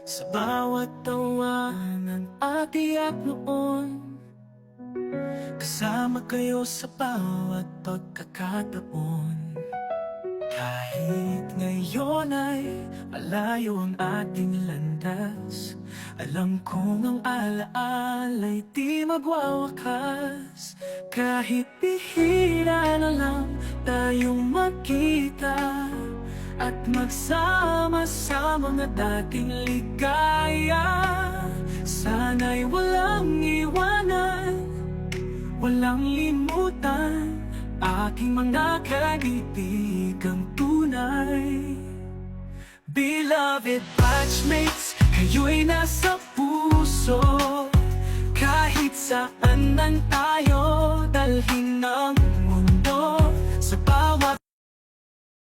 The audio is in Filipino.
Sa bawat tawa ng atiyak noon, kasama kayo sa bawat pagkakataon. Kahit ngayon ay malayo ang ating landas, alam kong ang alaala'y di magwawakas. Kahit bihira na lang tayong magkita at magsama sa mga dating ligaya, sana'y walang iwanan, walang limutan aking mga kaibigang tunay. Beloved batchmates, kayo'y nasa puso. Kahit saan man tayo dalhin ng